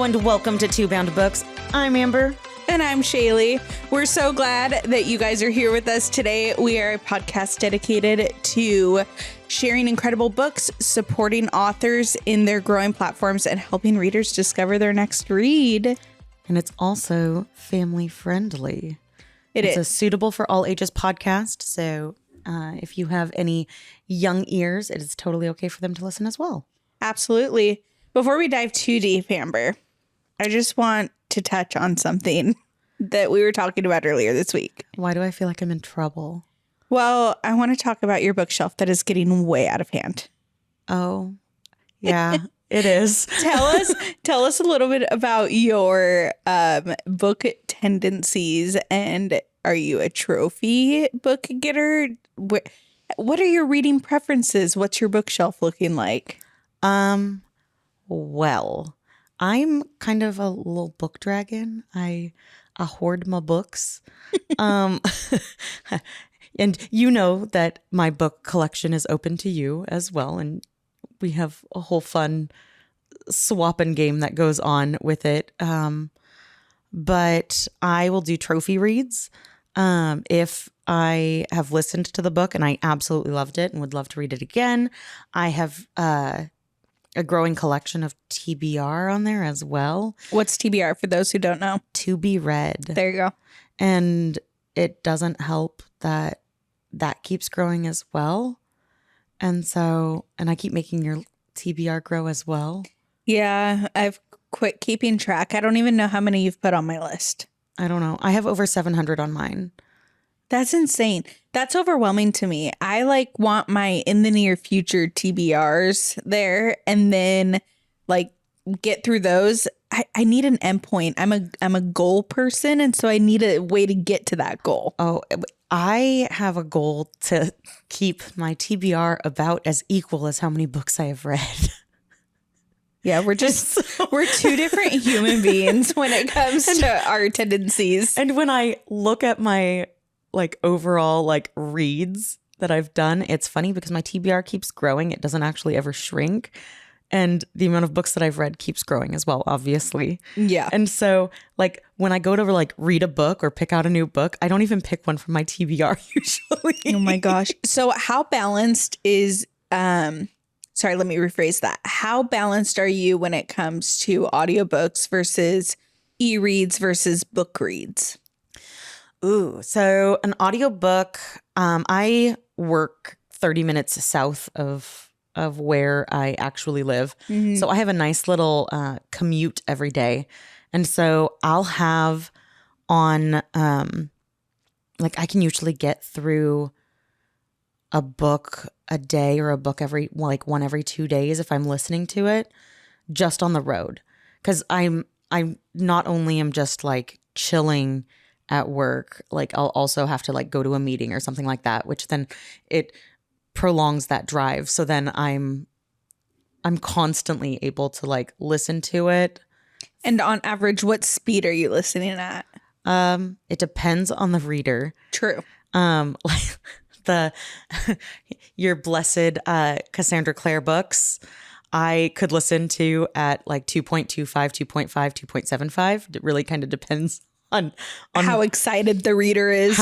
and welcome to Two Bound Books. I'm Amber. And I'm Shailee. We're so glad that you guys are here with us today. We are a podcast dedicated to sharing incredible books, supporting authors in their growing platforms, and helping readers discover their next read. And it's also family friendly. It's a suitable for all ages podcast. So if you have any young ears, it is totally okay for them to listen as well. Absolutely. Before we dive too deep, Amber, I just want to touch on something that we were talking about earlier this week. Why do I feel like I'm in trouble? Well, I want to talk about your bookshelf that is getting way out of hand. Oh, yeah, it is. Tell us a little bit about your book tendencies, and are you a trophy book getter? What are your reading preferences? What's your bookshelf looking like? Well, I'm kind of a little book dragon. I hoard my books. And you know that my book collection is open to you as well. And we have a whole fun swapping game that goes on with it. But I will do trophy reads if I have listened to the book and I absolutely loved it and would love to read it again. I have a growing collection of TBR on there as well. What's TBR for those who don't know? To be read. There you go. And it doesn't help that keeps growing as well. And I keep making your TBR grow as well. Yeah, I've quit keeping track. I don't even know how many you've put on my list. I don't know. I have over 700 on mine. That's insane. That's overwhelming to me. I want my in the near future TBRs there and then get through those. I need an endpoint. I'm a goal person, and so I need a way to get to that goal. Oh, I have a goal to keep my TBR about as equal as how many books I have read. Yeah, we're two different human beings when it comes to our tendencies. And when I look at my overall reads that I've done, it's funny because my TBR keeps growing. It doesn't actually ever shrink. And the amount of books that I've read keeps growing as well, obviously. Yeah. And so when I go to read a book or pick out a new book, I don't even pick one from my TBR usually. Oh my gosh. So how balanced is sorry, let me rephrase that. How balanced are you when it comes to audiobooks versus e-reads versus book reads? Ooh, so an audiobook, I work 30 minutes south of where I actually live. Mm-hmm. So I have a nice little commute every day. And so I'll have on, I can usually get through a book a day or a book every, one every 2 days if I'm listening to it just on the road. Because I not only am just chilling at work, I'll also have to go to a meeting or something like that, which then it prolongs that drive. So then I'm constantly able to listen to it. And on average, what speed are you listening at? It depends on the reader. True. Your blessed Cassandra Clare books, I could listen to at 2.25, 2.5, 2.75. It really kind of depends on how excited the reader is.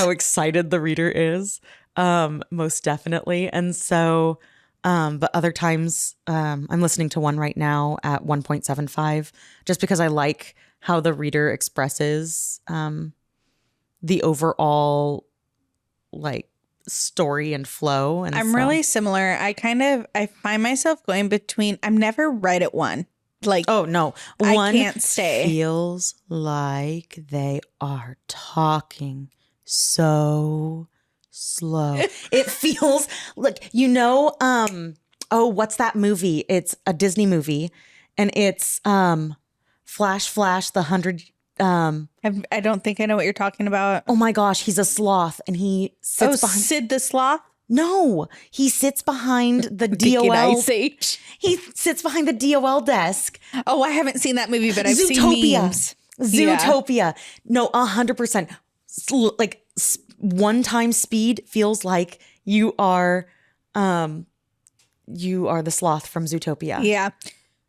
Most definitely. And so, but other times I'm listening to one right now at 1.75 just because I like how the reader expresses the overall story and flow. And I'm really similar. I find myself going between, I'm never right at one. Oh no, I can't stay. Feels like they are talking so slow. It feels like, what's that movie? It's a Disney movie and it's Flash the 100. I don't think I know what you're talking about. Oh my gosh, he's a sloth and he sits behind Sid the Sloth? No, he sits behind the DOL. Ice Age. He sits behind the DOL desk. Oh, I haven't seen that movie, but I've seen memes. Zootopia. Yeah. No, 100%. One-time speed feels like you are the sloth from Zootopia. Yeah.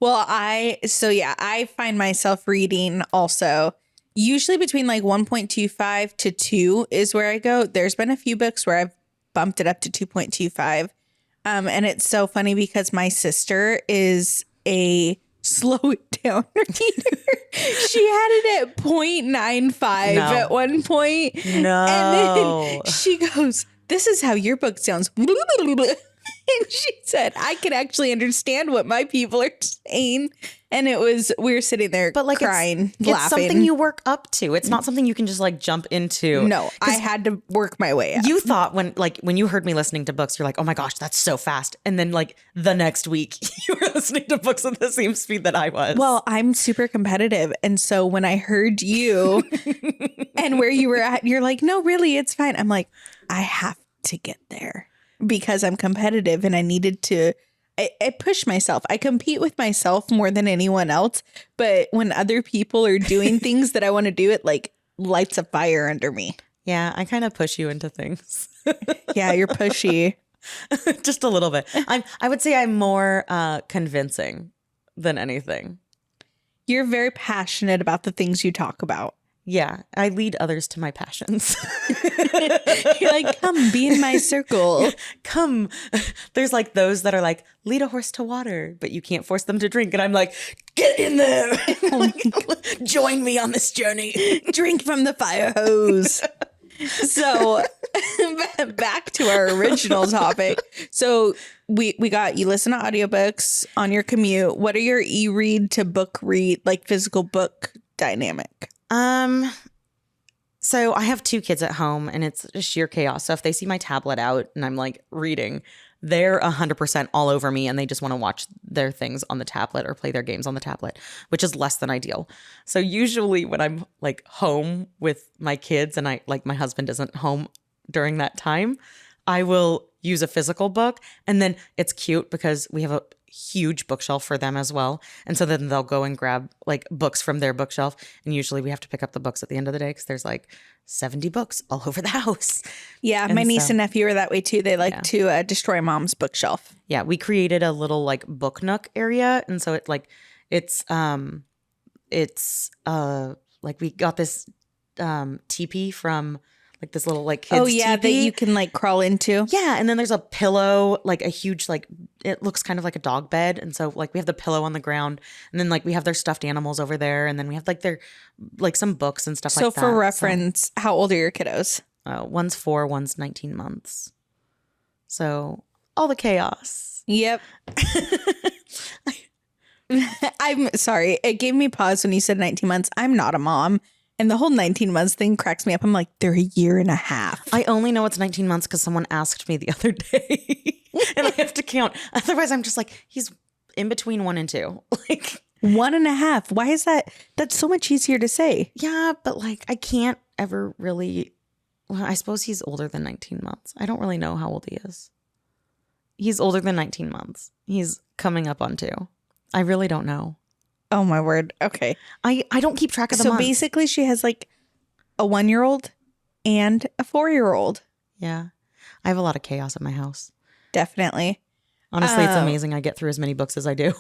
Well, I find myself reading also usually between like 1.25 to 2 is where I go. There's been a few books where I've bumped it up to 2.25. And it's so funny because my sister is a slow it down reader. She had it at 0.95 at one point. No. And then she goes, "This is how your book sounds." And she said, "I can actually understand what my people are saying." And we were sitting there crying, laughing. It's something you work up to. It's not something you can just like jump into. No, I had to work my way up. You thought when you heard me listening to books, you're like, "Oh my gosh, that's so fast." And then like the next week you were listening to books at the same speed that I was. Well, I'm super competitive. And so when I heard you and where you were at, you're like, "No, really, it's fine." I'm like, I have to get there because I'm competitive and I needed to. I push myself. I compete with myself more than anyone else. But when other people are doing things that I want to do, it like lights a fire under me. Yeah, I kind of push you into things. Yeah, you're pushy. Just a little bit. I would say I'm more convincing than anything. You're very passionate about the things you talk about. Yeah, I lead others to my passions. You're like, "Come be in my circle." Come. There's like those that are like, lead a horse to water, but you can't force them to drink. And I'm like, get in there. Like, join me on this journey. Drink from the fire hose. So back to our original topic. So we got, you listen to audiobooks on your commute. What are your e-read to book read, like physical book dynamic? So I have 2 kids at home and it's just sheer chaos. So if they see my tablet out and I'm like reading, they're 100% all over me and they just want to watch their things on the tablet or play their games on the tablet, which is less than ideal. So usually when I'm like home with my kids and my husband isn't home during that time, I will use a physical book. And then it's cute because we have a huge bookshelf for them as well. And so then they'll go and grab like books from their bookshelf. And usually we have to pick up the books at the end of the day because there's like 70 books all over the house. Yeah, my niece and nephew are that way too. They like to destroy mom's bookshelf. Yeah, we created a little like book nook area. And so it's like we got this teepee from like this little like kids that you can like crawl into. Yeah, and then there's a pillow, like a huge like it looks kind of like a dog bed, and so like we have the pillow on the ground, and then like we have their stuffed animals over there, and then we have like their like some books and stuff like that. So for reference, how old are your kiddos? One's 4, one's 19 months. So all the chaos. Yep. I'm sorry. It gave me pause when you said 19 months. I'm not a mom. And the whole 19 months thing cracks me up. I'm like, they're a year and a half. I only know it's 19 months because someone asked me the other day and I have to count. Otherwise, I'm just like, he's in between 1 and 2. Like 1.5. Why is that? That's so much easier to say. Yeah, but like I can't ever really. Well, I suppose he's older than 19 months. I don't really know how old he is. He's older than 19 months. He's coming up on 2. I really don't know. Oh, my word. Okay. I don't keep track of the months. So basically she has like a 1-year-old and a 4-year-old. Yeah. I have a lot of chaos at my house. Definitely. Honestly, it's amazing I get through as many books as I do.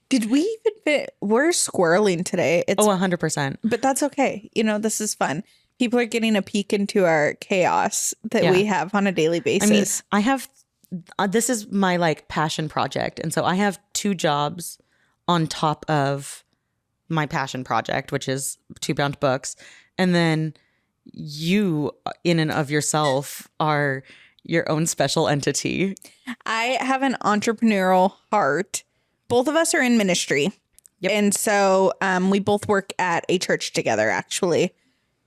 Did we even fit? We're squirreling today. It's 100%. But that's okay. You know, this is fun. People are getting a peek into our chaos that we have on a daily basis. I mean, I have, this is my like passion project. And so I have 2 jobs on top of my passion project, which is 2 Bound books. And then you in and of yourself are your own special entity. I have an entrepreneurial heart. Both of us are in ministry. Yep. And so we both work at a church together, actually.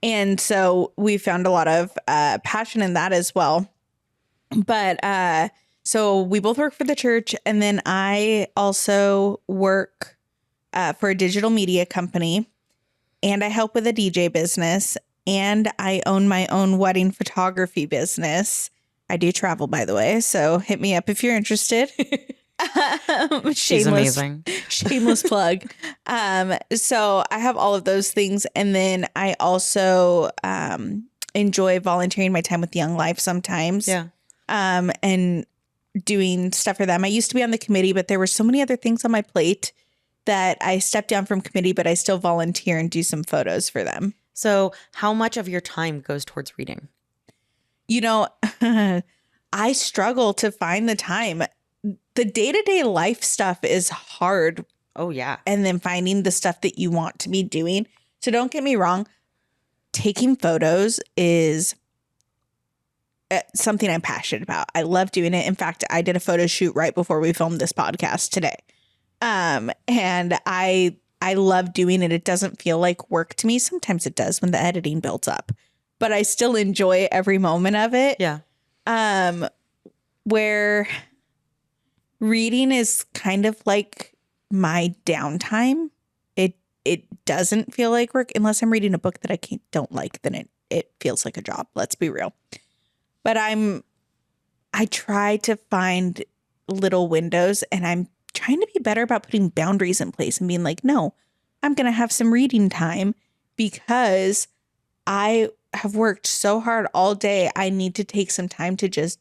And so we found a lot of passion in that as well. But so we both work for the church. And then I also work for a digital media company. And I help with a DJ business. And I own my own wedding photography business. I do travel, by the way. So hit me up if you're interested. She's amazing. Shameless plug. So I have all of those things. And then I also enjoy volunteering my time with Young Life sometimes. Yeah. And doing stuff for them. I used to be on the committee, but there were so many other things on my plate that I stepped down from committee, but I still volunteer and do some photos for them. So how much of your time goes towards reading? You know, I struggle to find the time. The day-to-day life stuff is hard. Oh, yeah. And then finding the stuff that you want to be doing. So don't get me wrong. Taking photos is something I'm passionate about. I love doing it. In fact, I did a photo shoot right before we filmed this podcast today. And I love doing it. It doesn't feel like work to me. Sometimes it does when the editing builds up, but I still enjoy every moment of it. Yeah. Where reading is kind of like my downtime. It doesn't feel like work unless I'm reading a book that I don't like, then it feels like a job. Let's be real. But I try to find little windows, and I'm trying to be better about putting boundaries in place and being like, no, I'm going to have some reading time because I have worked so hard all day. I need to take some time to just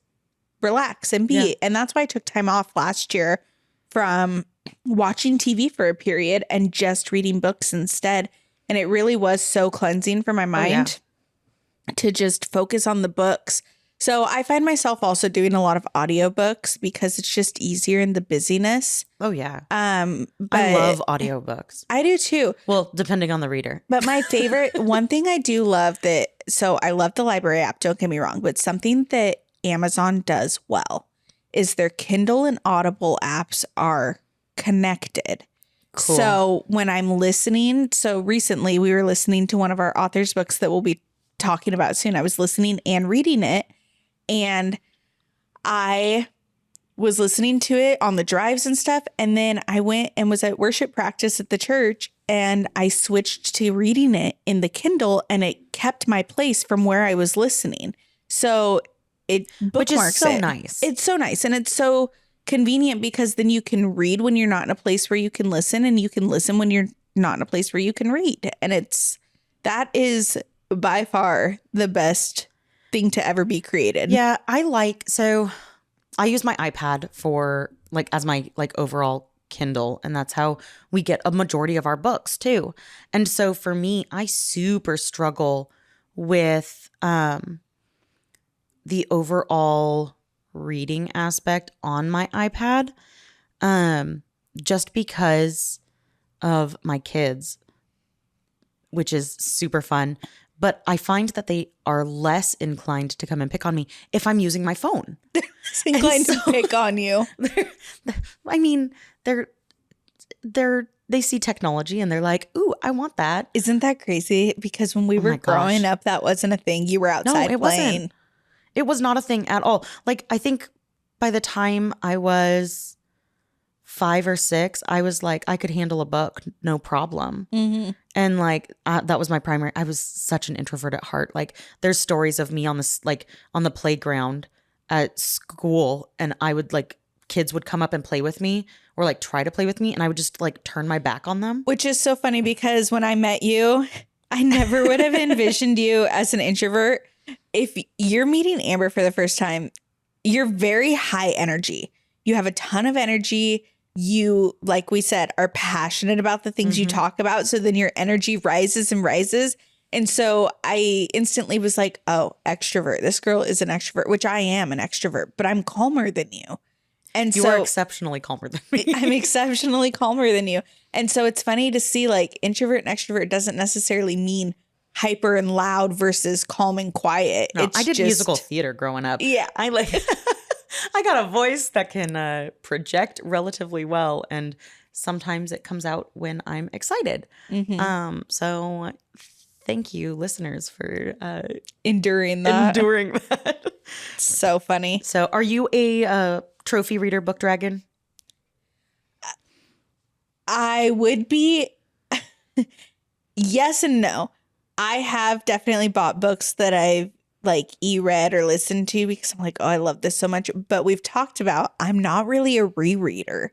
relax and be. Yeah. And that's why I took time off last year from watching TV for a period and just reading books instead. And it really was so cleansing for my mind to just focus on the books. So I find myself also doing a lot of audiobooks because it's just easier in the busyness. Oh, yeah. But I love audiobooks. I do too. Well, depending on the reader. But my favorite, one thing I do love so I love the library app, don't get me wrong, but something that Amazon does well is their Kindle and Audible apps are connected. Cool. So when I'm listening, so recently we were listening to one of our authors' books that we'll be talking about soon. I was listening and reading it, and I was listening to it on the drives and stuff. And then I went and was at worship practice at the church, and I switched to reading it in the Kindle, and it kept my place from where I was listening. So it bookmarks Which is so it. nice. It's so nice. And it's so convenient because then you can read when you're not in a place where you can listen, and you can listen when you're not in a place where you can read. And that is by far the best thing to ever be created. Yeah, so I use my iPad for as my overall Kindle, and that's how we get a majority of our books too. And so for me, I super struggle with the overall reading aspect on my iPad, just because of my kids, which is super fun. But I find that they are less inclined to come and pick on me if I'm using my phone. Inclined to pick on you. They see technology and they're like, ooh, I want that. Isn't that crazy? Because when we were growing up, that wasn't a thing. You were outside it playing. Wasn't. It was not a thing at all. I think by the time I was 5 or 6, I was like, I could handle a book, no problem. Mm-hmm. And that was my primary. I was such an introvert at heart. There's stories of me on this, on the playground at school, and I would kids would come up and play with me or try to play with me, and I would just turn my back on them. Which is so funny because when I met you, I never would have envisioned you as an introvert. If you're meeting Amber for the first time, you're very high energy. You have a ton of energy. You, like we said, are passionate about the things you talk about. So then your energy rises and rises. And so I instantly was like, oh, extrovert. This girl is an extrovert, which I am an extrovert, but I'm calmer than you. And you are exceptionally calmer than me. I'm exceptionally calmer than you. And so it's funny to see introvert and extrovert doesn't necessarily mean hyper and loud versus calm and quiet. No, I did musical theater growing up. Yeah. I got a voice that can project relatively well, and sometimes it comes out when I'm excited. Mm-hmm. So thank you, listeners, for enduring that. So funny. So are you a trophy reader, book dragon? I would be. Yes and no. I have definitely bought books that I've e-read or listened to because I'm like, oh, I love this so much. But we've talked about I'm not really a rereader.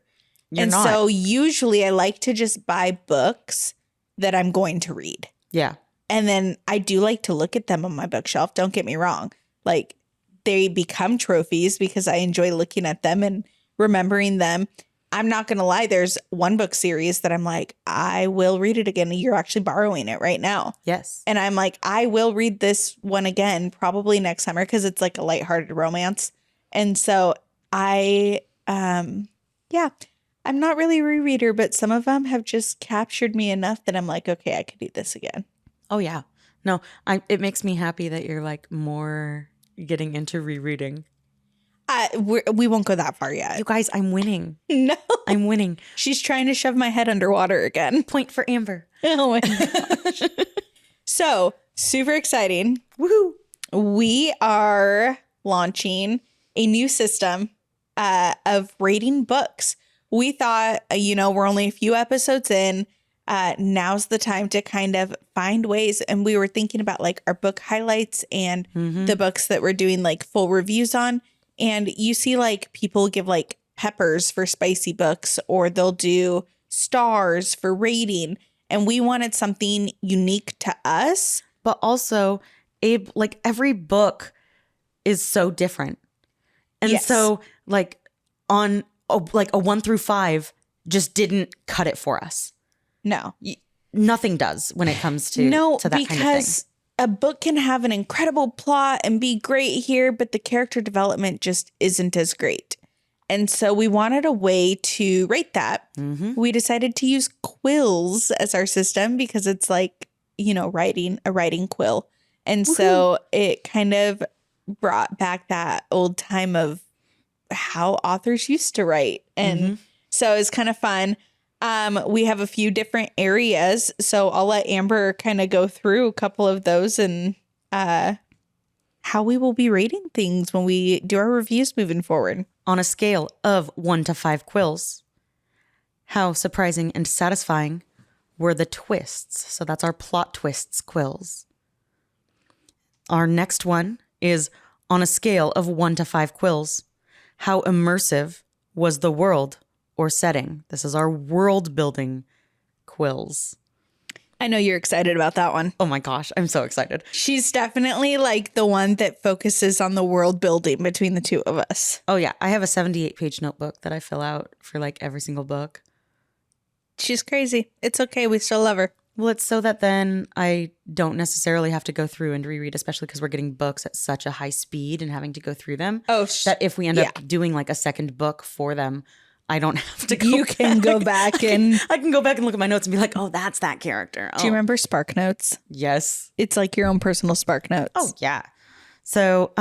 You're not. So usually I like to just buy books that I'm going to read. Yeah. And then I do like to look at them on my bookshelf. Don't get me wrong. they become trophies because I enjoy looking at them and remembering them. I'm not going to lie. There's one book series that I'm like, I will read it again. You're actually borrowing it right now. Yes. And I'm like, I will read this one again, probably next summer, because it's like a lighthearted romance. And so I'm not really a rereader, but some of them have just captured me enough that I'm like, okay, I could do this again. Oh, yeah. No, it makes me happy that you're like more getting into rereading. We won't go that far yet. You guys, I'm winning. No. I'm winning. She's trying to shove my head underwater again. Point for Amber. Oh my gosh. So, super exciting. Woohoo. We are launching a new system of rating books. We thought, we're only a few episodes in. Now's the time to kind of find ways. And we were thinking about like our book highlights and the books that we're doing like full reviews on. And you see like people give like peppers for spicy books, or they'll do stars for rating. And we wanted something unique to us. But also, Abe, like every book is so different. And Yes. so like on like a 1 through 5 just didn't cut it for us. No. Nothing does when it comes to No, that kind of thing. because a book can have an incredible plot and be great here, but the character development just isn't as great. And so we wanted a way to rate that. We decided to use quills as our system because it's like, writing a writing quill. And so it kind of brought back that old time of how authors used to write. And so it's kind of fun. We have a few different areas, so I'll let Amber kind of go through a couple of those and how we will be rating things when we do our reviews moving forward. On a scale of 1 to 5 quills, how surprising and satisfying were the twists? So that's our plot twists quills. Our next one is on a scale of 1 to 5 quills, how immersive was the world or setting? This is our world building quills. I know you're excited about that one. Oh my gosh, I'm so excited. She's definitely like the one that focuses on the world building between the two of us. Oh yeah, I have a 78-page notebook that I fill out for like every single book. She's crazy. It's okay. We still love her. Well, it's so that then I don't necessarily have to go through and reread, especially because we're getting books at such a high speed and having to go through them. Oh, that if we end up doing like a second book for them, I don't have to go You can go back and... I can go back and look at my notes and be like, oh, that's that character. Oh. Do you remember Spark Notes? Yes. It's like your own personal Spark Notes. Oh, yeah. So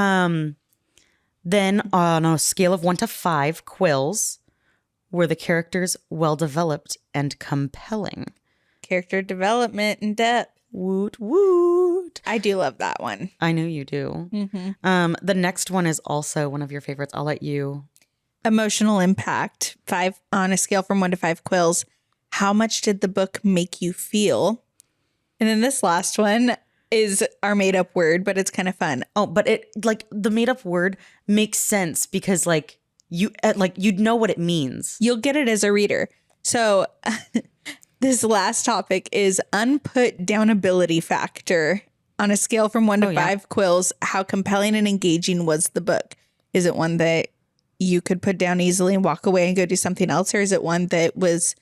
then on a scale of 1 to 5 quills, were the characters well-developed and compelling? Character development and depth. Woot, woot. I do love that one. I know you do. The next one is also one of your favorites. I'll let you... Emotional impact. 5 on a scale from 1 to 5 quills. How much did the book make you feel? And then this last one is our made up word, but it's kind of fun. Oh, but it like the made up word makes sense because like you'd know what it means. You'll get it as a reader. So this last topic is unput downability factor. On a scale from 1 to 5 quills, how compelling and engaging was the book? Is it one that you could put down easily and walk away and go do something else? Or is it one that was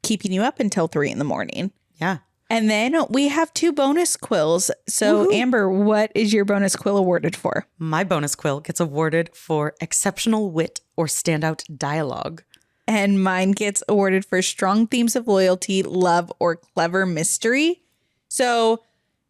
keeping you up until 3 a.m? Yeah. And then we have 2 bonus quills. So Amber, what is your bonus quill awarded for? My bonus quill gets awarded for exceptional wit or standout dialogue. And mine gets awarded for strong themes of loyalty, love, or clever mystery. So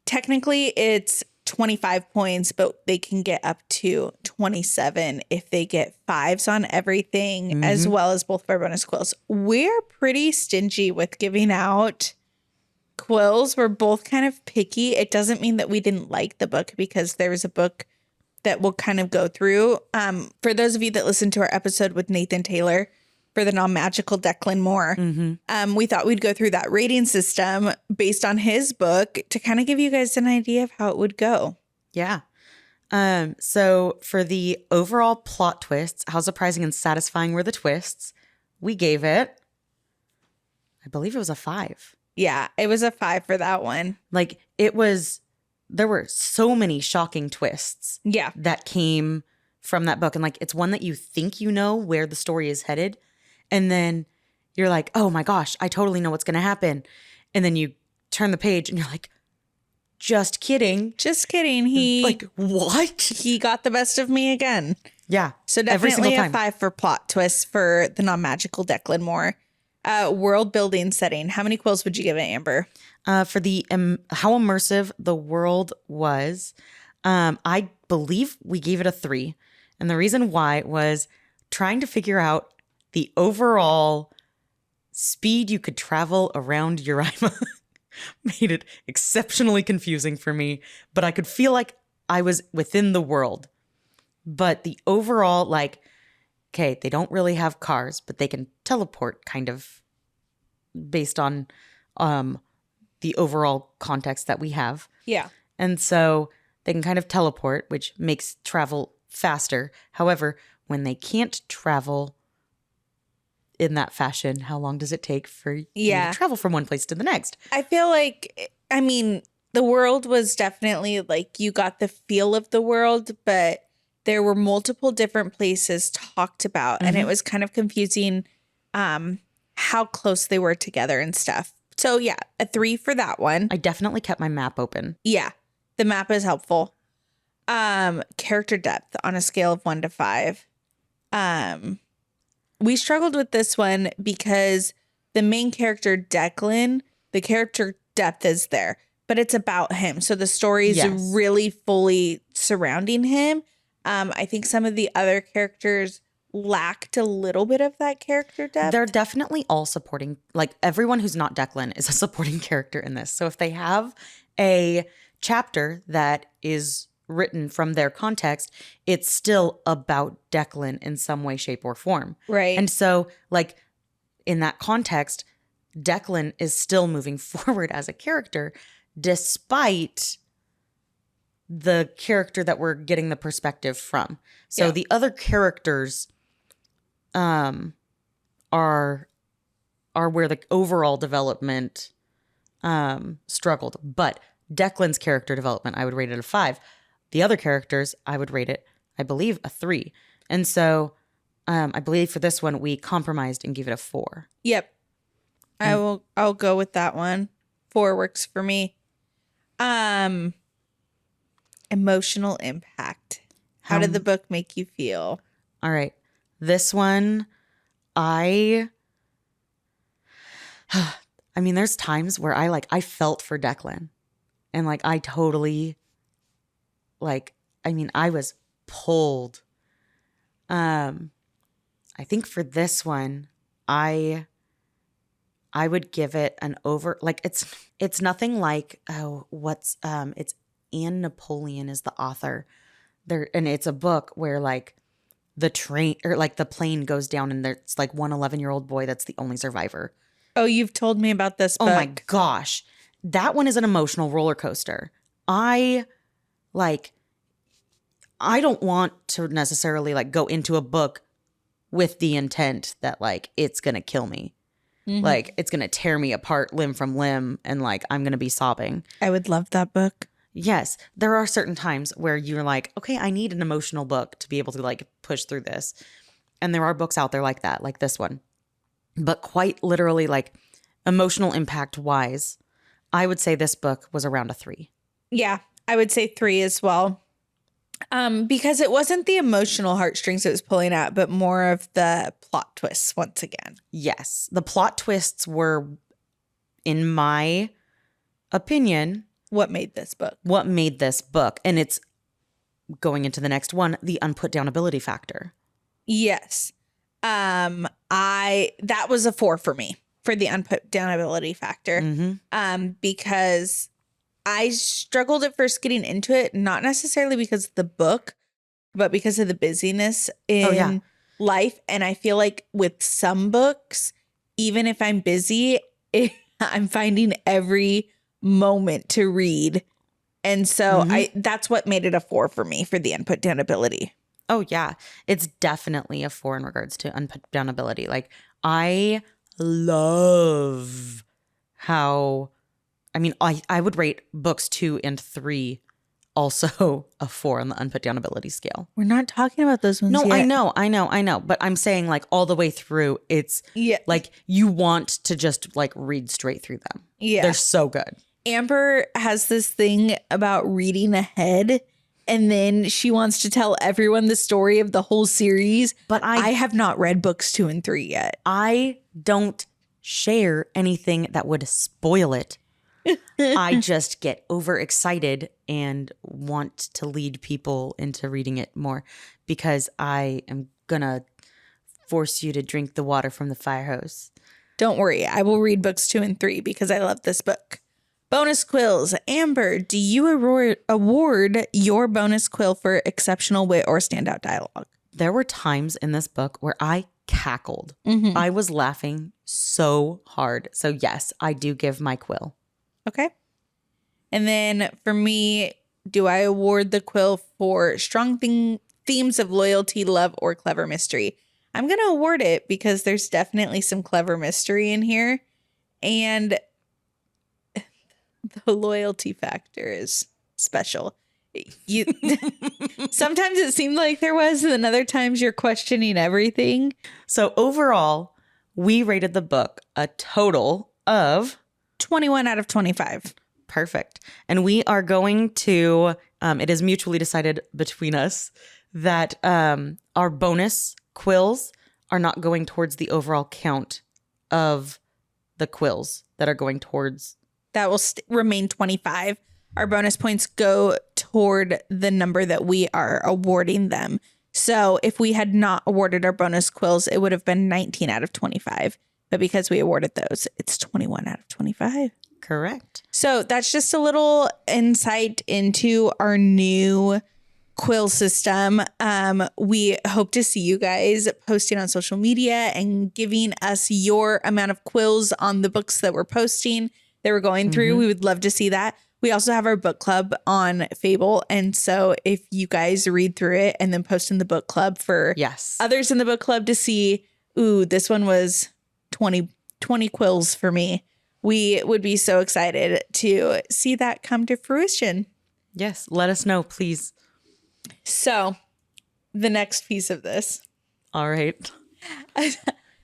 technically it's 25 points, but they can get up to 27 if they get 5s on everything, as well as both of our bonus quills. We're pretty stingy with giving out quills. We're both kind of picky. It doesn't mean that we didn't like the book, because there was a book that we'll kind of go through. For those of you that listened to our episode with Nathan Taylor for the Non-Magical Declan Moore, we thought we'd go through that rating system based on his book to kind of give you guys an idea of how it would go. Yeah. So for the overall plot twists, how surprising and satisfying were the twists? We gave it, I believe it was a 5. Yeah, it was a 5 for that one. Like there were so many shocking twists. Yeah. That came from that book. And like, it's one that you think you know where the story is headed. And then you're like, oh my gosh, I totally know what's going to happen. And then you turn the page and you're like, just kidding. Just kidding. Like, what? He got the best of me again. Yeah. So every single definitely a time. 5 for plot twists for the Non-Magical Declan Moore. World building setting. How many quills would you give it, Amber? For the how immersive the world was, I believe we gave it a 3. And the reason why was trying to figure out the overall speed you could travel around Uriah made it exceptionally confusing for me. But I could feel like I was within the world. But the overall, like, okay, they don't really have cars, but they can teleport kind of based on the overall context that we have. Yeah. And so they can kind of teleport, which makes travel faster. However, when they can't travel in that fashion, how long does it take for you to travel from one place to the next? I feel like, I mean, the world was definitely like you got the feel of the world, but there were multiple different places talked about. And it was kind of confusing how close they were together and stuff. So yeah, a 3 for that one. I definitely kept my map open. Yeah, the map is helpful. Character depth on a scale of 1 to 5. We struggled with this one because the main character, Declan, the character depth is there, but it's about him. So the story is really fully surrounding him. I think some of the other characters lacked a little bit of that character depth. They're definitely all supporting, like everyone who's not Declan is a supporting character in this. So if they have a chapter that is written from their context, it's still about Declan in some way, shape, or form. Right. And so, like, in that context, Declan is still moving forward as a character despite the character that we're getting the perspective from. So the other characters are where the overall development struggled. But Declan's character development, I would rate it a 5. The other characters, I would rate it, I believe, a 3. And so I believe for this one, we compromised and gave it a 4. Yep. I'll go with that one. 4 works for me. Emotional impact. How did the book make you feel? All right. This one, I mean, there's times where I felt for Declan. And like, I totally, like, I mean, I was pulled. I think for this one, I would give it an over, like, it's nothing like, it's Anne Napoleon is the author there. And it's a book where like the train or like the plane goes down and there's like one 11-year-old boy that's the only survivor. Oh, you've told me about this book. Oh my gosh. That one is an emotional roller coaster. I don't want to necessarily like go into a book with the intent that like it's going to kill me. Like it's going to tear me apart limb from limb and like I'm going to be sobbing. I would love that book. Yes, there are certain times where you're like, okay, I need an emotional book to be able to like push through this. And there are books out there like that, like this one. But quite literally, like emotional impact wise, I would say this book was around a 3. Yeah, I would say 3 as well. Because it wasn't the emotional heartstrings it was pulling at, but more of the plot twists once again. Yes, the plot twists were, in my opinion, what made this book. And it's going into the next one, the unput down ability factor. Yes. That was a 4 for me for the unput down ability factor. Because I struggled at first getting into it, not necessarily because of the book, but because of the busyness in life. And I feel like with some books, even if I'm busy, I'm finding every moment to read. And so that's what made it a 4 for me for the unput down ability. Oh yeah. It's definitely a 4 in regards to unput down ability. Like I love how, I mean, I would rate books 2 and 3 also a 4 on the unput down ability scale. We're not talking about those ones No, yet. I know. But I'm saying like all the way through, it's like you want to just like read straight through them. Yeah. They're so good. Amber has this thing about reading ahead, and then she wants to tell everyone the story of the whole series. But I have not read books 2 and 3 yet. I don't share anything that would spoil it. I just get overexcited and want to lead people into reading it more because I am going to force you to drink the water from the fire hose. Don't worry. I will read books 2 and 3 because I love this book. Bonus quills. Amber, do you award your bonus quill for exceptional wit or standout dialogue? There were times in this book where I cackled. I was laughing so hard. So yes, I do give my quill. Okay. And then for me, do I award the quill for strong themes of loyalty, love, or clever mystery? I'm going to award it because there's definitely some clever mystery in here. And the loyalty factor is special. Sometimes it seemed like there was, and then other times you're questioning everything. So overall, we rated the book a total of 21 out of 25. Perfect. And we are going to, it is mutually decided between us that our bonus quills are not going towards the overall count of the quills that are going towards. That will remain 25. Our bonus points go toward the number that we are awarding them. So if we had not awarded our bonus quills, it would have been 19 out of 25. But because we awarded those, it's 21 out of 25. Correct. So that's just a little insight into our new quill system. We hope to see you guys posting on social media and giving us your amount of quills on the books that we're posting, that we're going through. We would love to see that. We also have our book club on Fable. And so if you guys read through it and then post in the book club for others in the book club to see, ooh, this one was 20 quills for me, we would be so excited to see that come to fruition. Yes, let us know, please. So the next piece of this. All right.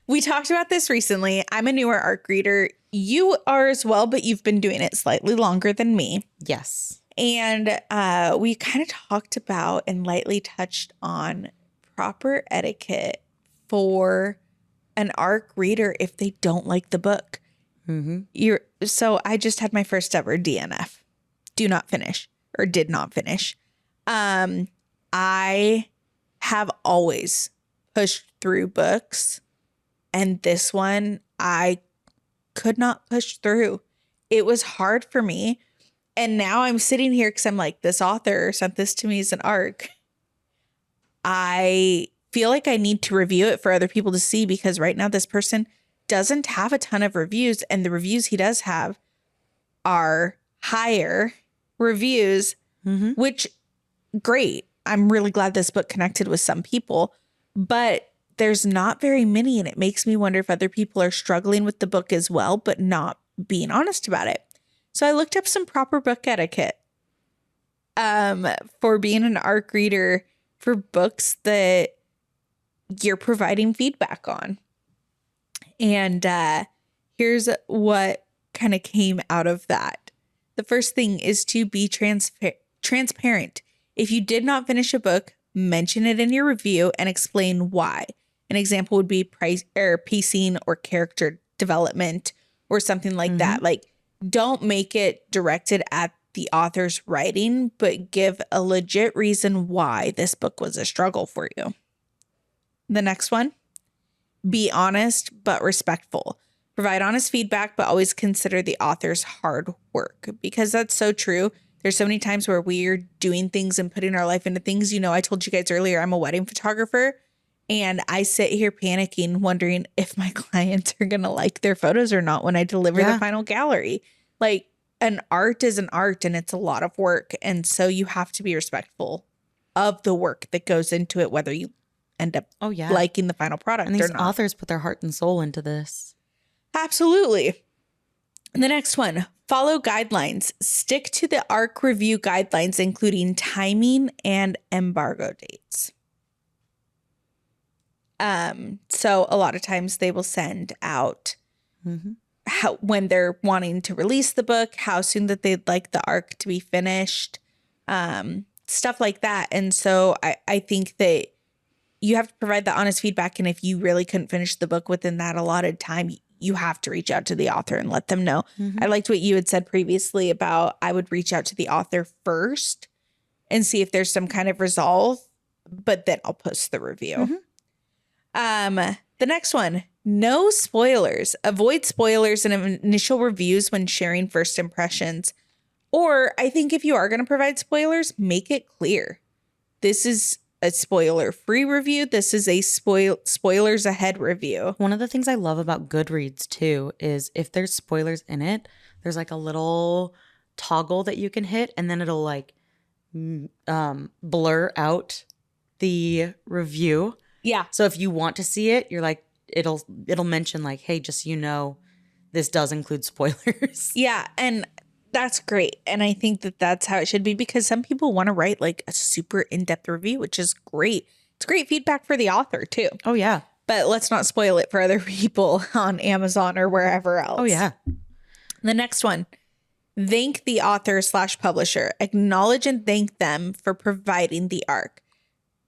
We talked about this recently. I'm a newer ARC reader. You are as well, but you've been doing it slightly longer than me. Yes. And we kind of talked about and lightly touched on proper etiquette for an ARC reader if they don't like the book. So I just had my first ever DNF. Do not finish, or did not finish. I have always pushed through books, and this one I could not push through. It was hard for me. And now I'm sitting here because I'm like, this author sent this to me as an ARC. I feel like I need to review it for other people to see, because right now this person doesn't have a ton of reviews, and the reviews he does have are higher reviews, which great. I'm really glad this book connected with some people, but there's not very many, and it makes me wonder if other people are struggling with the book as well, but not being honest about it. So I looked up some proper book etiquette for being an ARC reader for books that you're providing feedback on. And here's what kind of came out of that. The first thing is to be transparent. If you did not finish a book, mention it in your review and explain why. An example would be pacing or character development or something like that. Like, don't make it directed at the author's writing, but give a legit reason why this book was a struggle for you. The next one, be honest but respectful. Provide honest feedback, but always consider the author's hard work, because that's so true. There's so many times where we're doing things and putting our life into things. You know, I told you guys earlier, I'm a wedding photographer, and I sit here panicking, wondering if my clients are going to like their photos or not when I deliver the final gallery. Like, an art is an art, and it's a lot of work. And so you have to be respectful of the work that goes into it, whether you end up liking the final product and these or not. authors put their heart and soul into this. Absolutely. The next one, follow guidelines. Stick to the ARC review guidelines, including timing and embargo dates. So a lot of times they will send out when they're wanting to release the book, how soon that they'd like the ARC to be finished, stuff like that. And so I think that you have to provide the honest feedback. And if you really couldn't finish the book within that allotted time, you have to reach out to the author and let them know. I liked what you had said previously about I would reach out to the author first and see if there's some kind of resolve, but then I'll post the review. The next one, no spoilers. Avoid spoilers in initial reviews when sharing first impressions. Or I think if you are going to provide spoilers, make it clear. This is a spoiler-free review. This is a spoilers ahead review. One of the things I love about Goodreads too is if there's spoilers in it, there's like a little toggle that you can hit and then it'll like blur out the review. Yeah. So if you want to see it, you're like, it'll mention like, hey, just so you know, this does include spoilers. Yeah. And that's great. And I think that that's how it should be because some people want to write like a super in-depth review, which is great. It's great feedback for the author too. Oh, yeah. But let's not spoil it for other people on Amazon or wherever else. Oh, yeah. The next one, thank the author/publisher. Acknowledge and thank them for providing the ARC.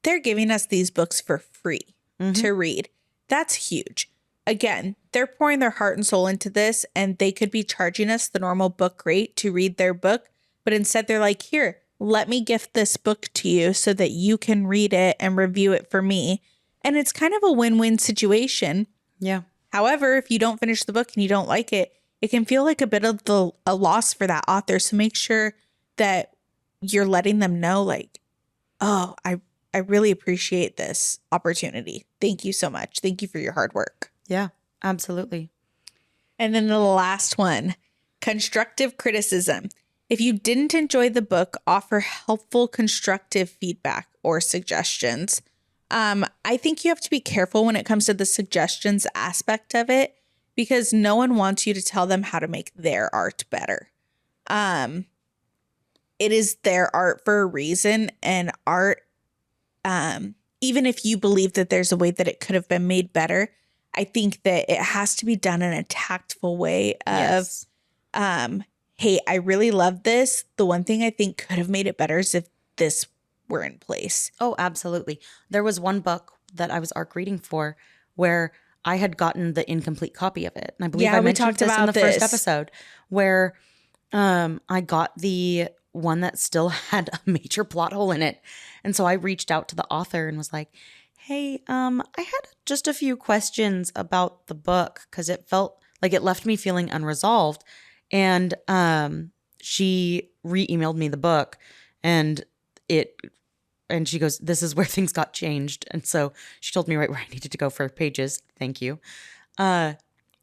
They're giving us these books for free to read. That's huge. Again, they're pouring their heart and soul into this, and they could be charging us the normal book rate to read their book. But instead, they're like, here, let me gift this book to you so that you can read it and review it for me. And it's kind of a win-win situation. Yeah. However, if you don't finish the book and you don't like it, it can feel like a bit of a loss for that author. So make sure that you're letting them know, like, oh, I really appreciate this opportunity. Thank you so much. Thank you for your hard work. Yeah, absolutely. And then the last one, constructive criticism. If you didn't enjoy the book, offer helpful, constructive feedback or suggestions. I think you have to be careful when it comes to the suggestions aspect of it because no one wants you to tell them how to make their art better. It is their art for a reason, and art, even if you believe that there's a way that it could have been made better, I think that it has to be done in a tactful way of, hey, I really love this. The one thing I think could have made it better is if this were in place. Oh, absolutely. There was one book that I was ARC reading for where I had gotten the incomplete copy of it. And I believe I mentioned this in the first episode where I got the one that still had a major plot hole in it. And so I reached out to the author and was like, hey, I had just a few questions about the book because it felt like it left me feeling unresolved. And she re-emailed me the book and she goes, this is where things got changed. And so she told me right where I needed to go for pages. Thank you. And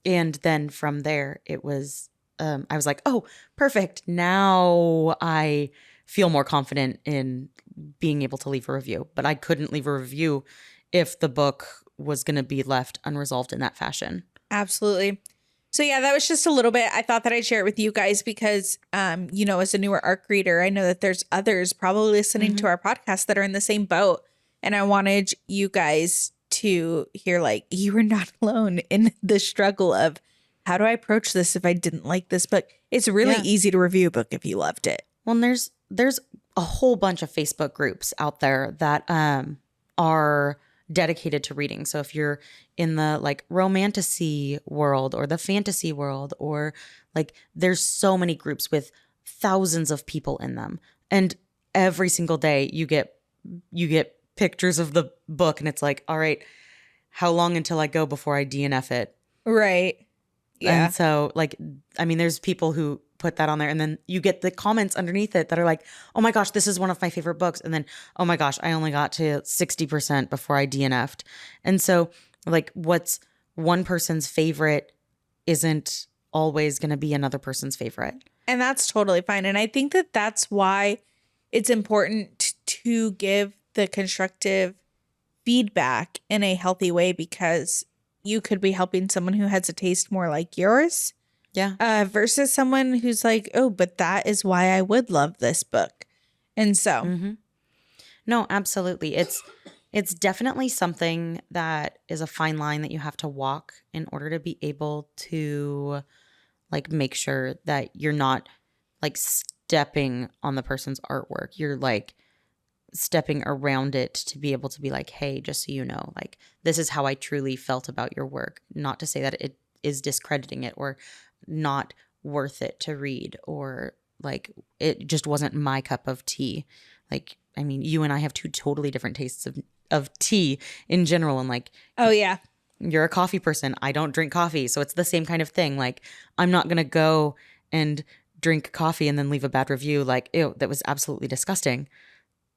then from there, it was, I was like, oh, perfect. Now I feel more confident in being able to leave a review. But I couldn't leave a review if the book was going to be left unresolved in that fashion. Absolutely. So yeah, that was just a little bit. I thought that I'd share it with you guys because, as a newer ARC reader, I know that there's others probably listening to our podcast that are in the same boat. And I wanted you guys to hear, like, you are not alone in the struggle of how do I approach this if I didn't like this book? It's really easy to review a book if you loved it. Well, and there's a whole bunch of Facebook groups out there that are dedicated to reading. So if you're in the like romantasy world or the fantasy world, or like there's so many groups with thousands of people in them, and every single day you get pictures of the book and it's like, all right, how long until I go before I DNF it? Right. Yeah. And so like, I mean, there's people who put that on there and then you get the comments underneath it that are like, oh my gosh, this is one of my favorite books. And then, oh my gosh, I only got to 60% before I DNF'd. And so like what's one person's favorite isn't always going to be another person's favorite. And that's totally fine. And I think that that's why it's important to give the constructive feedback in a healthy way, because you could be helping someone who has a taste more like yours. Yeah. Versus someone who's like, oh, but that is why I would love this book. And so, No, absolutely. It's definitely something that is a fine line that you have to walk in order to be able to like make sure that you're not like stepping on the person's artwork. You're like stepping around it to be able to be like, hey, just so you know, like this is how I truly felt about your work. Not to say that it is discrediting it or not worth it to read or like it just wasn't my cup of tea. Like, I mean, you and I have two totally different tastes of tea in general. And like, oh, yeah. you're a coffee person. I don't drink coffee. So it's the same kind of thing. Like, I'm not going to go and drink coffee and then leave a bad review like, ew, that was absolutely disgusting.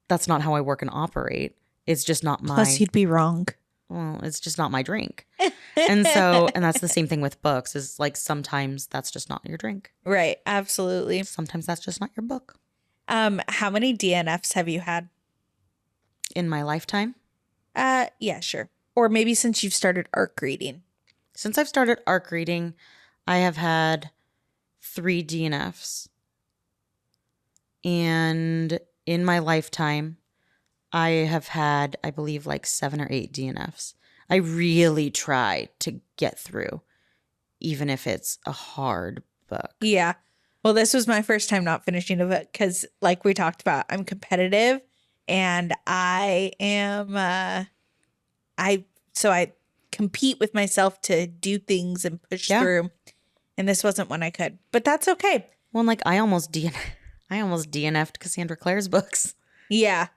That's not how I work and operate. It's just not my. Plus, you'd be wrong. Well, it's just not my drink. And that's the same thing with books is like sometimes that's just not your drink. Right. Absolutely. Sometimes that's just not your book. How many DNFs have you had? In my lifetime? Yeah, sure. Or maybe since you've started ARC reading. Since I've started ARC reading, I have had 3 DNFs. And in my lifetime, I have had, I believe, like 7 or 8 DNFs. I really try to get through, even if it's a hard book. Yeah. Well, this was my first time not finishing a book because, like we talked about, I'm competitive and I am, so I compete with myself to do things and push through. And this wasn't one I could, but that's okay. Well, like I almost DNF'd Cassandra Clare's books. Yeah.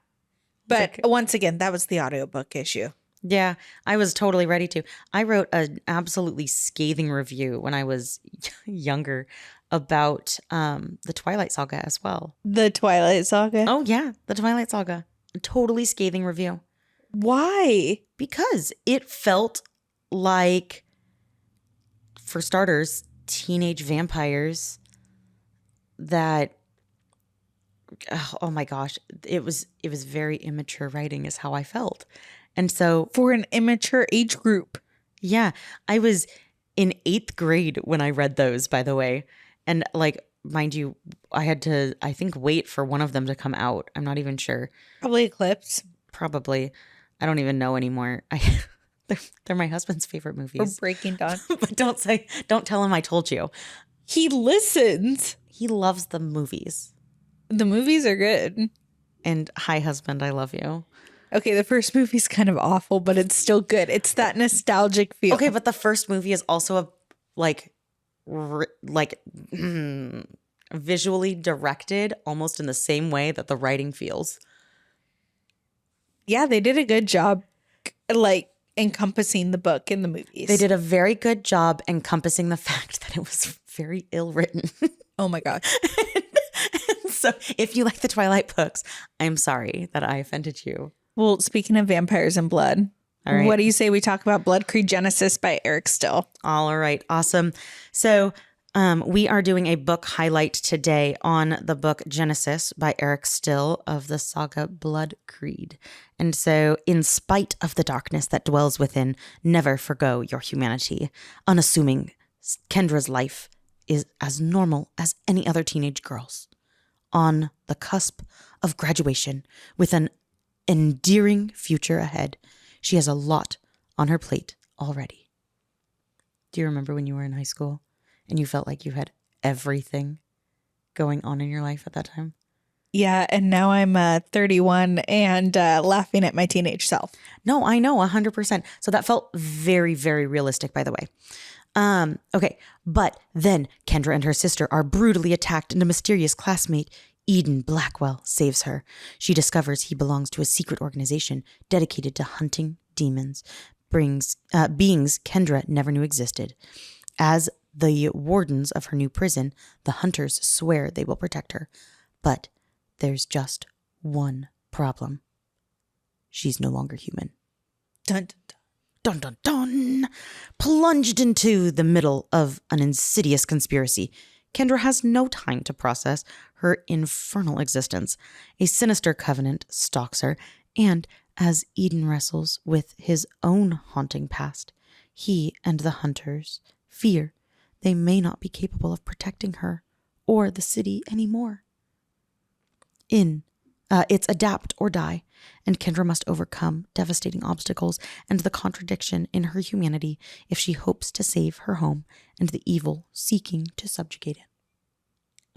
But once again, that was the audiobook issue. Yeah, I was totally ready to. I wrote an absolutely scathing review when I was younger about the Twilight Saga as well. The Twilight Saga? Oh, yeah, the Twilight Saga. A totally scathing review. Why? Because it felt like, for starters, teenage vampires that, oh my gosh, it was very immature writing is how I felt. And so for an immature age group. Yeah, I was in 8th grade when I read those, by the way. And like, mind you, I had to, I think, wait for one of them to come out. I'm not even sure. Probably Eclipse. Probably. I don't even know anymore. They're my husband's favorite movies. Or Breaking Dawn. But don't tell him I told you. He listens. He loves the movies. The movies are good. And hi, husband, I love you. Okay, the first movie's kind of awful, but it's still good. It's that nostalgic feel. Okay, but the first movie is also visually directed almost in the same way that the writing feels. Yeah, they did a good job like encompassing the book in the movies. They did a very good job encompassing the fact that it was very ill written. Oh my gosh. So if you like the Twilight books, I'm sorry that I offended you. Well, speaking of vampires and blood, all right. What do you say we talk about Blood Creed Genesis by Eric Still? All right. Awesome. So we are doing a book highlight today on the book Genesis by Eric Still of the saga Blood Creed. And so, in spite of the darkness that dwells within, never forgo your humanity. Unassuming, Kendra's life is as normal as any other teenage girl's. On the cusp of graduation, with an endearing future ahead, she has a lot on her plate already. Do you remember when you were in high school and you felt like you had everything going on in your life at that time? Yeah, and now I'm 31 and laughing at my teenage self. No, I know, 100%. So that felt very, very realistic, by the way. Okay, but then Kendra and her sister are brutally attacked and a mysterious classmate, Eden Blackwell, saves her. She discovers he belongs to a secret organization dedicated to hunting demons, beings Kendra never knew existed. As the wardens of her new prison, the hunters swear they will protect her. But there's just one problem. She's no longer human. Dun, dun, dun. Dun, dun, dun. Plunged into the middle of an insidious conspiracy, Kendra has no time to process her infernal existence. A sinister covenant stalks her, and as Eden wrestles with his own haunting past, he and the hunters fear they may not be capable of protecting her or the city anymore. It's adapt or die, and Kendra must overcome devastating obstacles and the contradiction in her humanity if she hopes to save her home and the evil seeking to subjugate it.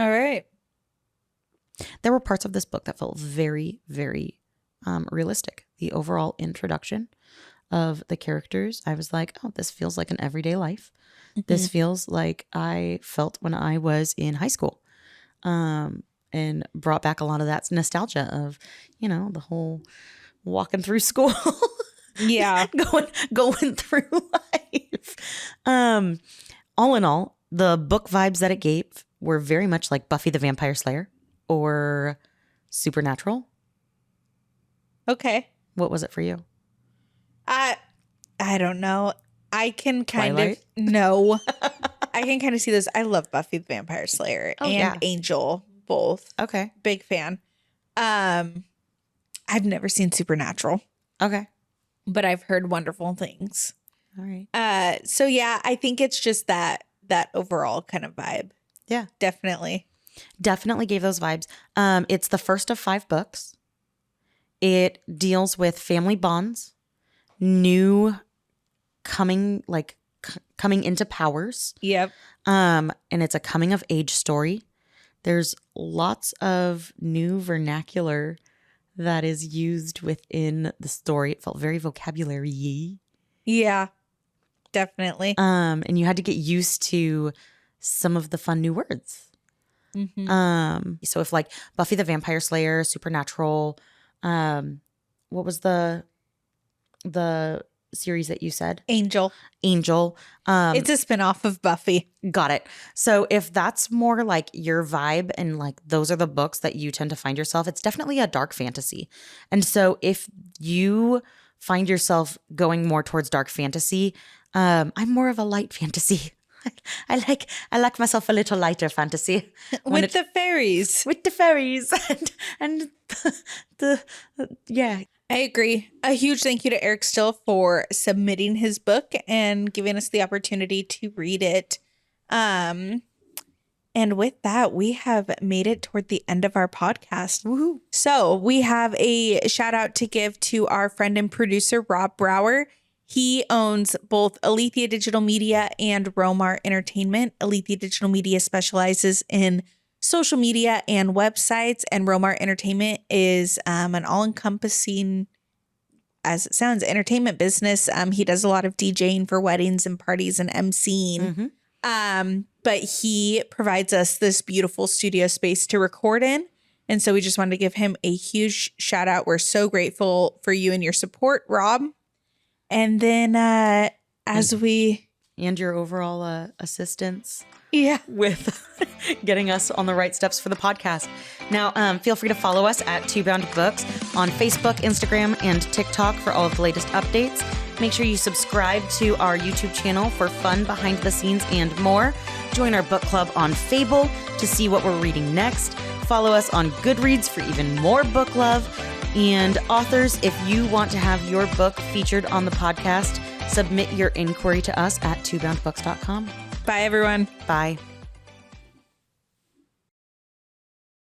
All right. There were parts of this book that felt very, very realistic. The overall introduction of the characters, I was like, oh, this feels like an everyday life. Mm-hmm. This feels like I felt when I was in high school. And brought back a lot of that nostalgia of, the whole walking through school. Yeah. going through life. All in all, the book vibes that it gave were very much like Buffy the Vampire Slayer or Supernatural. Okay. What was it for you? I don't know. I can kind Twilight? of no. I can kind of see those. I love Buffy the Vampire Slayer and Angel, both. Okay. Big fan. I've never seen Supernatural. Okay. But I've heard wonderful things. All right. So yeah, I think it's just that overall kind of vibe. Yeah. Definitely gave those vibes. It's the first of 5 books. It deals with family bonds, new coming into powers. Yep. And it's a coming of age story. There's lots of new vernacular that is used within the story. It felt very vocabulary-y. Yeah, definitely. And you had to get used to some of the fun new words. Mm-hmm. So if like Buffy the Vampire Slayer, Supernatural, what was the series that you said? Angel. It's a spinoff of Buffy. Got it. So if that's more like your vibe and like those are the books that you tend to find yourself, it's definitely a dark fantasy. And so if you find yourself going more towards dark fantasy, I'm more of a light fantasy. I like myself a little lighter fantasy. With the fairies. and yeah. I agree. A huge thank you to Eric Still for submitting his book and giving us the opportunity to read it. And with that, we have made it toward the end of our podcast. Woohoo. So we have a shout out to give to our friend and producer, Rob Brower. He owns both Alethea Digital Media and Romar Entertainment. Alethea Digital Media specializes in social media and websites, and Romar Entertainment is an all-encompassing, as it sounds, entertainment business. He does a lot of DJing for weddings and parties and emceeing. Mm-hmm. But he provides us this beautiful studio space to record in. And so we just wanted to give him a huge shout out. We're so grateful for you and your support, Rob. And then and your overall assistance. Yeah. With getting us on the right steps for the podcast. Now, feel free to follow us at Two Bound Books on Facebook, Instagram, and TikTok for all of the latest updates. Make sure you subscribe to our YouTube channel for fun behind the scenes and more. Join our book club on Fable to see what we're reading next. Follow us on Goodreads for even more book love. And authors, if you want to have your book featured on the podcast, submit your inquiry to us at twoboundbooks.com. Bye, everyone. Bye.